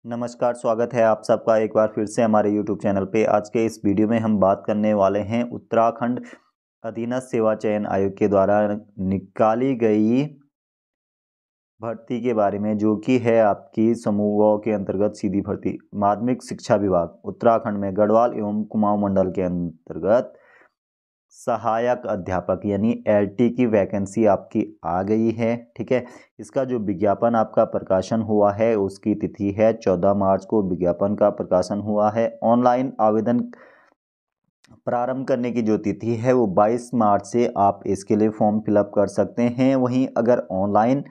नमस्कार, स्वागत है आप सबका एक बार फिर से हमारे यूट्यूब चैनल पे। आज के इस वीडियो में हम बात करने वाले हैं उत्तराखंड अधीनस्थ सेवा चयन आयोग के द्वारा निकाली गई भर्ती के बारे में, जो कि है आपकी समूहों के अंतर्गत सीधी भर्ती। माध्यमिक शिक्षा विभाग उत्तराखंड में गढ़वाल एवं कुमाऊं मंडल के अंतर्गत सहायक अध्यापक यानी एलटी की वैकेंसी आपकी आ गई है। ठीक है, इसका जो विज्ञापन आपका प्रकाशन हुआ है उसकी तिथि है 14 मार्च को विज्ञापन का प्रकाशन हुआ है। ऑनलाइन आवेदन प्रारंभ करने की जो तिथि है वो 22 मार्च से आप इसके लिए फॉर्म फिलअप कर सकते हैं। वहीं अगर ऑनलाइन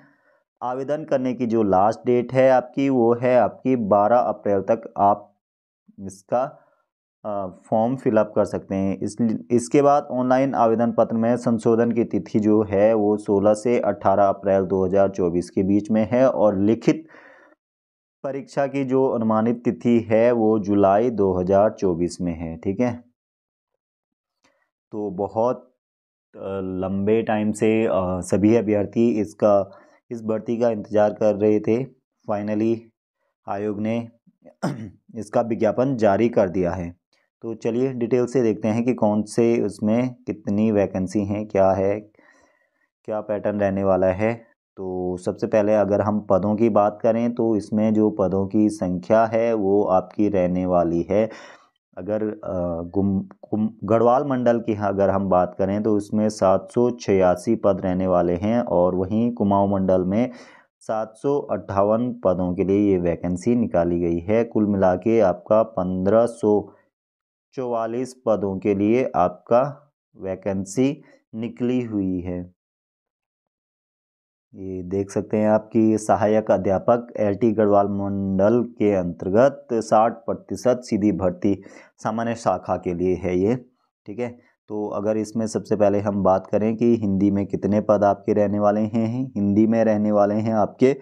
आवेदन करने की जो लास्ट डेट है आपकी वो है आपकी 12 अप्रैल तक आप इसका फॉर्म फिलअप कर सकते हैं। इसके बाद ऑनलाइन आवेदन पत्र में संशोधन की तिथि जो है वो 16 से 18 अप्रैल 2024 के बीच में है और लिखित परीक्षा की जो अनुमानित तिथि है वो जुलाई 2024 में है। ठीक है, तो बहुत लंबे टाइम से सभी अभ्यर्थी इस भर्ती का इंतज़ार कर रहे थे। फाइनली आयोग ने इसका विज्ञापन जारी कर दिया है। तो चलिए डिटेल से देखते हैं कि कौन से उसमें कितनी वैकेंसी हैं, क्या है, क्या पैटर्न रहने वाला है। तो सबसे पहले अगर हम पदों की बात करें तो इसमें जो पदों की संख्या है वो आपकी रहने वाली है। अगर गढ़वाल मंडल की अगर हम बात करें तो इसमें 786 पद रहने वाले हैं और वहीं कुमाऊं मंडल में 758 पदों के लिए ये वैकेंसी निकाली गई है। कुल मिला के आपका 1544 पदों के लिए आपका वैकेंसी निकली हुई है। ये देख सकते हैं आपकी सहायक अध्यापक एलटी गढ़वाल मंडल के अंतर्गत 60% सीधी भर्ती सामान्य शाखा के लिए है ये। ठीक है, तो अगर इसमें सबसे पहले हम बात करें कि हिंदी में कितने पद आपके रहने वाले हैं, हिंदी में रहने वाले हैं आपके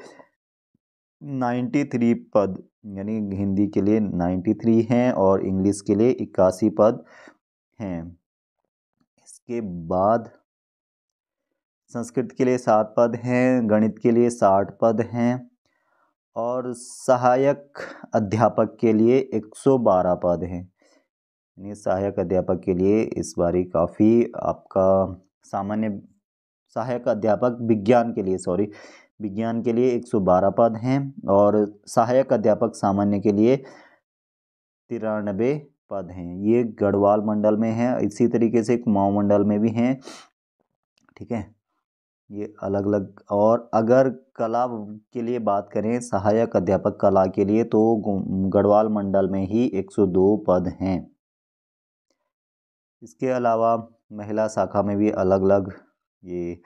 93 पद, यानी हिंदी के लिए 93 हैं और इंग्लिश के लिए 81 पद हैं। इसके बाद संस्कृत के लिए 7 पद हैं, गणित के लिए 60 पद हैं और सहायक अध्यापक के लिए 112 पद हैं। यानी सहायक अध्यापक के लिए इस बारी काफ़ी आपका सामान्य सहायक अध्यापक विज्ञान के लिए 112 पद हैं और सहायक अध्यापक सामान्य के लिए 93 पद हैं। ये गढ़वाल मंडल में है, इसी तरीके से कुमाऊं मंडल में भी हैं। ठीक है, ये अलग अलग। और अगर कला के लिए बात करें सहायक अध्यापक कला के लिए तो गढ़वाल मंडल में ही 102 पद हैं। इसके अलावा महिला शाखा में भी अलग अलग ये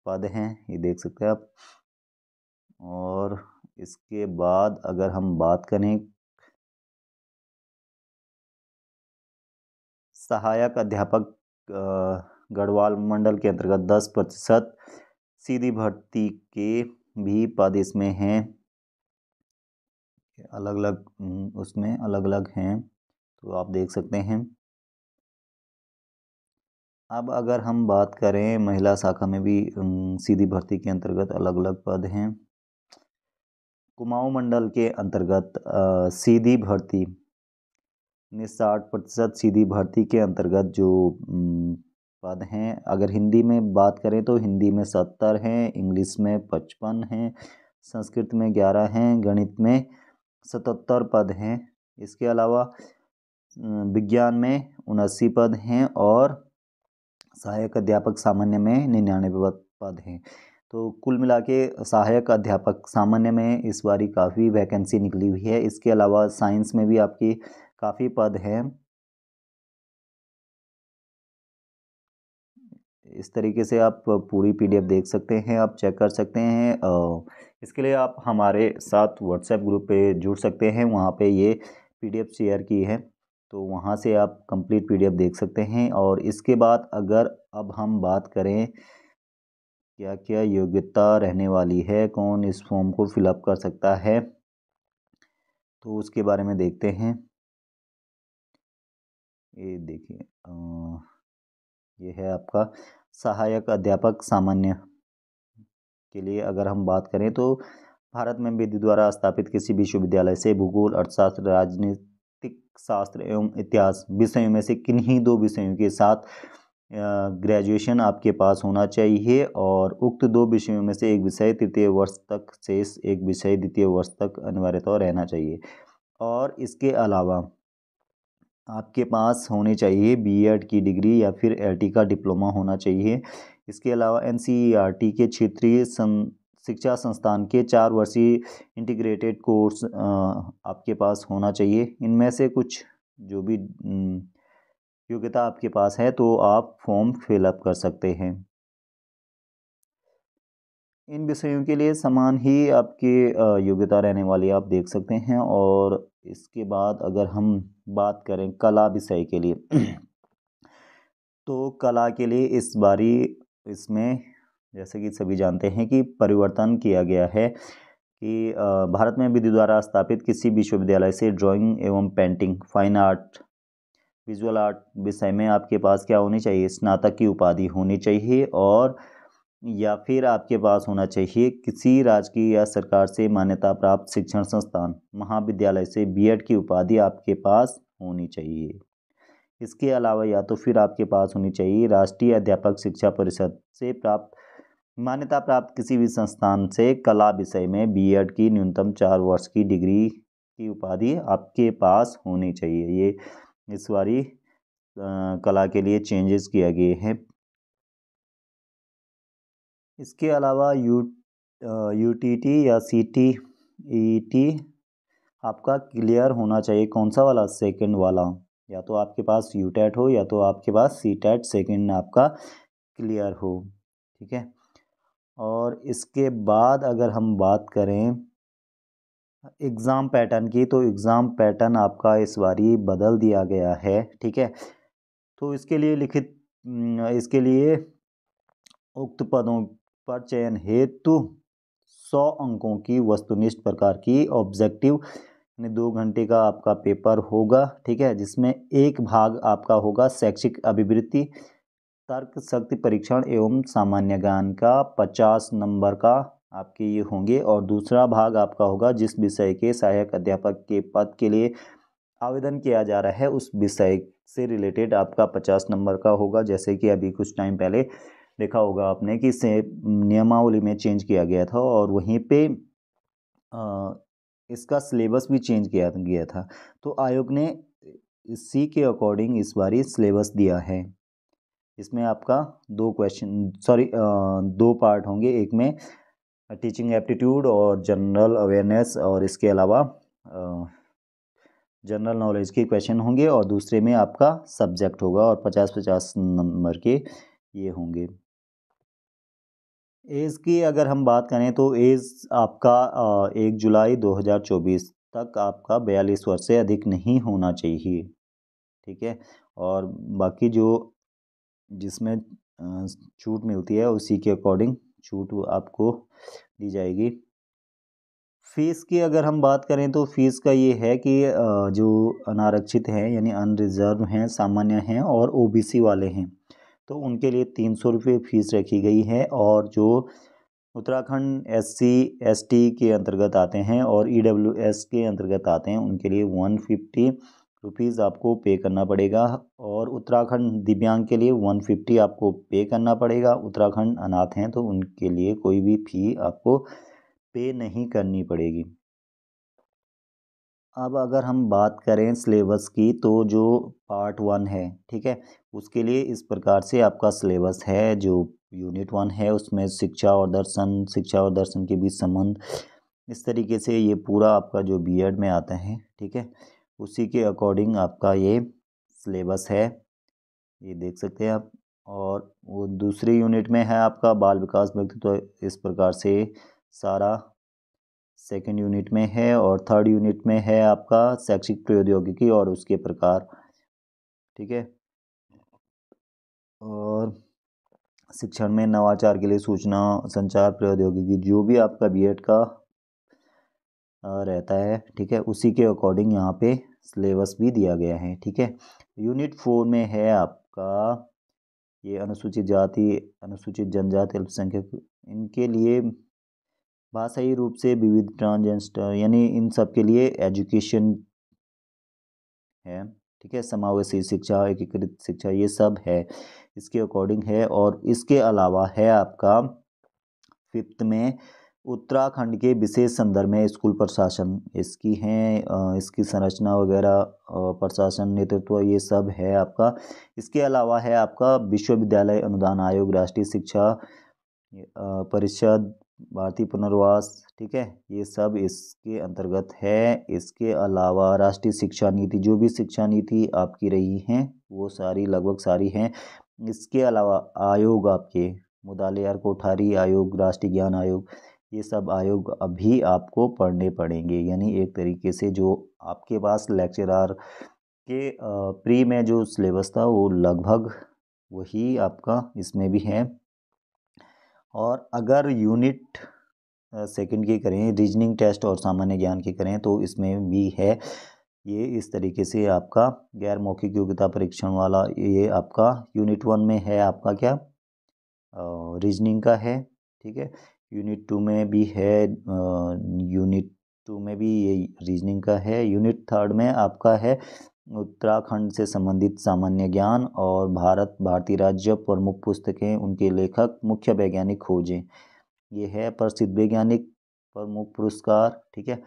पद हैं, ये देख सकते हैं आप। और इसके बाद अगर हम बात करें सहायक अध्यापक गढ़वाल मंडल के अंतर्गत 10% सीधी भर्ती के भी पद इसमें हैं, अलग अलग उसमें अलग अलग हैं, तो आप देख सकते हैं। अब अगर हम बात करें महिला शाखा में भी सीधी भर्ती के अंतर्गत अलग अलग पद हैं। कुमाऊं मंडल के अंतर्गत सीधी भर्ती 60% सीधी भर्ती के अंतर्गत जो पद हैं, अगर हिंदी में बात करें तो हिंदी में 70 हैं, इंग्लिश में 55 हैं, संस्कृत में 11 हैं, गणित में 77 पद हैं। इसके अलावा विज्ञान में 79 पद हैं और सहायक अध्यापक सामान्य में 99 पद हैं। तो कुल मिला के सहायक अध्यापक सामान्य में इस बारी काफ़ी वैकेंसी निकली हुई है। इसके अलावा साइंस में भी आपकी काफ़ी पद हैं। इस तरीके से आप पूरी पीडीएफ देख सकते हैं, आप चेक कर सकते हैं। इसके लिए आप हमारे साथ व्हाट्सएप ग्रुप पे जुड़ सकते हैं, वहाँ पे ये पीडीएफ शेयर की है, तो वहाँ से आप कंप्लीट पीडीएफ देख सकते हैं। और इसके बाद अगर अब हम बात करें क्या क्या योग्यता रहने वाली है, कौन इस फॉर्म को फिलअप कर सकता है, तो उसके बारे में देखते हैं। ये देखिए, ये है आपका सहायक अध्यापक सामान्य के लिए अगर हम बात करें तो भारत में विधि द्वारा स्थापित किसी विश्वविद्यालय से भूगोल, अर्थशास्त्र, राजनीतिक शास्त्र एवं इतिहास विषयों में से किन्हीं दो विषयों के साथ ग्रेजुएशन आपके पास होना चाहिए और उक्त दो विषयों में से एक विषय तृतीय वर्ष तक, शेष एक विषय द्वितीय वर्ष तक अनिवार्यतः रहना चाहिए। और इसके अलावा आपके पास होनी चाहिए बीएड की डिग्री या फिर एलटी का डिप्लोमा होना चाहिए। इसके अलावा एनसीईआरटी के क्षेत्रीय शिक्षा संस्थान के 4 वर्षीय इंटीग्रेटेड कोर्स आपके पास होना चाहिए। इनमें से कुछ जो भी योग्यता आपके पास है तो आप फॉर्म फिलअप कर सकते हैं। इन विषयों के लिए समान ही आपकी योग्यता रहने वाली आप देख सकते हैं। और इसके बाद अगर हम बात करें कला विषय के लिए तो कला के लिए इस बारी इसमें जैसे कि सभी जानते हैं कि परिवर्तन किया गया है कि भारत में विधि द्वारा स्थापित किसी विश्वविद्यालय से ड्राइंग एवं painting, fine art, visual art विषय में आपके पास क्या होनी चाहिए, स्नातक की उपाधि होनी चाहिए और या फिर आपके पास होना चाहिए किसी राजकीय या सरकार से मान्यता प्राप्त शिक्षण संस्थान महाविद्यालय से बीएड की उपाधि आपके पास होनी चाहिए। इसके अलावा या तो फिर आपके पास होनी चाहिए राष्ट्रीय अध्यापक शिक्षा परिषद से प्राप्त मान्यता प्राप्त किसी भी संस्थान से कला विषय में बीएड की न्यूनतम 4 वर्ष की डिग्री की उपाधि आपके पास होनी चाहिए। ये इस बारी कला के लिए चेंजेस किए गए हैं। इसके अलावा यूटीटी या सीटीईटी आपका क्लियर होना चाहिए। कौन सा वाला? सेकंड वाला। या तो आपके पास यूटेट हो या तो आपके पास सीटेट सेकंड आपका क्लियर हो। ठीक है। और इसके बाद अगर हम बात करें एग्ज़ाम पैटर्न की तो एग्ज़ाम पैटर्न आपका इस बारी बदल दिया गया है। ठीक है। तो इसके लिए उक्त पदों पर चयन हेतु 100 अंकों की वस्तुनिष्ठ प्रकार की ऑब्जेक्टिव 2 घंटे का आपका पेपर होगा। ठीक है। जिसमें एक भाग आपका होगा शैक्षिक अभिवृत्ति, तर्क शक्ति परीक्षण एवं सामान्य ज्ञान का 50 नंबर का आपके ये होंगे और दूसरा भाग आपका होगा जिस विषय के सहायक अध्यापक के पद के लिए आवेदन किया जा रहा है उस विषय से रिलेटेड आपका 50 नंबर का होगा। जैसे कि अभी कुछ टाइम पहले देखा होगा आपने कि नियमावली में चेंज किया गया था और वहीं पे इसका सिलेबस भी चेंज किया गया था। तो आयोग ने इसी के अकॉर्डिंग इस बारी सिलेबस दिया है। इसमें आपका 2 पार्ट होंगे। एक में टीचिंग एप्टीट्यूड और जनरल अवेयरनेस और इसके अलावा जनरल नॉलेज के क्वेश्चन होंगे और दूसरे में आपका सब्जेक्ट होगा और 50-50 नंबर के ये होंगे। एज की अगर हम बात करें तो एज आपका 1 जुलाई 2024 तक आपका 42 वर्ष से अधिक नहीं होना चाहिए। ठीक है। और बाकी जो जिसमें छूट मिलती है उसी के अकॉर्डिंग छूट आपको दी जाएगी। फीस की अगर हम बात करें तो फीस का ये है कि जो अनारक्षित हैं यानी अनरिजर्व हैं, सामान्य हैं और ओबीसी वाले हैं तो उनके लिए 300 रुपये फीस रखी गई है। और जो उत्तराखंड SC ST के अंतर्गत आते हैं और EWS के अंतर्गत आते हैं उनके लिए 150 रुपीज़ आपको पे करना पड़ेगा। और उत्तराखंड दिव्यांग के लिए 150 आपको पे करना पड़ेगा। उत्तराखंड अनाथ हैं तो उनके लिए कोई भी फ़ी आपको पे नहीं करनी पड़ेगी। अब अगर हम बात करें सिलेबस की तो जो पार्ट 1 है, ठीक है, उसके लिए इस प्रकार से आपका सिलेबस है। जो यूनिट 1 है उसमें शिक्षा और दर्शन के बीच संबंध, इस तरीके से ये पूरा आपका जो बीएड में आता है, ठीक है, उसी के अकॉर्डिंग आपका ये सिलेबस है, ये देख सकते हैं आप। और वो दूसरी यूनिट में है आपका बाल विकास व्यक्तित्व, तो इस प्रकार से सारा सेकेंड यूनिट में है। और थर्ड यूनिट में है आपका शैक्षिक प्रौद्योगिकी और उसके प्रकार, ठीक है। और शिक्षण में नवाचार के लिए सूचना संचार प्रौद्योगिकी जो भी आपका बीएड का रहता है, ठीक है, उसी के अकॉर्डिंग यहाँ पे सिलेबस भी दिया गया है, ठीक है। यूनिट 4 में है आपका ये अनुसूचित जाति, अनुसूचित जनजाति, अल्पसंख्यक, इनके लिए भाषाई रूप से विविध ट्रांसजेंडर यानी इन सब के लिए एजुकेशन है, ठीक है। समावेशी शिक्षा, एकीकृत शिक्षा, ये सब है इसके अकॉर्डिंग है। और इसके अलावा है आपका 5th में उत्तराखंड के विशेष संदर्भ में स्कूल प्रशासन, इसकी हैं इसकी संरचना वगैरह, प्रशासन, नेतृत्व, ये सब है आपका। इसके अलावा है आपका विश्वविद्यालय अनुदान आयोग, राष्ट्रीय शिक्षा परिषद, भारतीय पुनर्वास, ठीक है, ये सब इसके अंतर्गत है। इसके अलावा राष्ट्रीय शिक्षा नीति, जो भी शिक्षा नीति आपकी रही हैं वो सारी लगभग सारी हैं। इसके अलावा आयोग आपके मुदालियार कोठारी आयोग, राष्ट्रीय ज्ञान आयोग, ये सब आयोग अभी आपको पढ़ने पड़ेंगे। यानी एक तरीके से जो आपके पास लेक्चरार के प्री में जो सिलेबस था वो लगभग वही आपका इसमें भी है। और अगर यूनिट 2 की करें, रीजनिंग टेस्ट और सामान्य ज्ञान की करें, तो इसमें भी है ये इस तरीके से आपका गैर मौखिक योग्यता परीक्षण वाला, ये आपका यूनिट 1 में है आपका क्या रीजनिंग का है, ठीक है। यूनिट 2 में भी है, यूनिट 2 में भी ये रीजनिंग का है। यूनिट 3 में आपका है उत्तराखंड से संबंधित सामान्य ज्ञान और भारतीय राज्य प्रमुख पुस्तकें, उनके लेखक, मुख्य वैज्ञानिक खोजें, ये है प्रसिद्ध वैज्ञानिक प्रमुख पुरस्कार, ठीक है।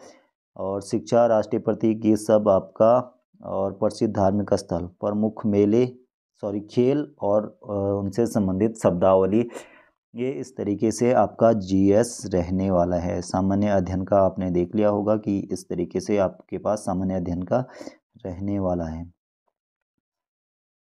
और शिक्षा, राष्ट्रीय प्रतीक, ये सब आपका, और प्रसिद्ध धार्मिक स्थल, प्रमुख मेले, खेल और उनसे संबंधित शब्दावली, ये इस तरीके से आपका जीएस रहने वाला है। सामान्य अध्ययन का आपने देख लिया होगा कि इस तरीके से आपके पास सामान्य अध्ययन का रहने वाला है।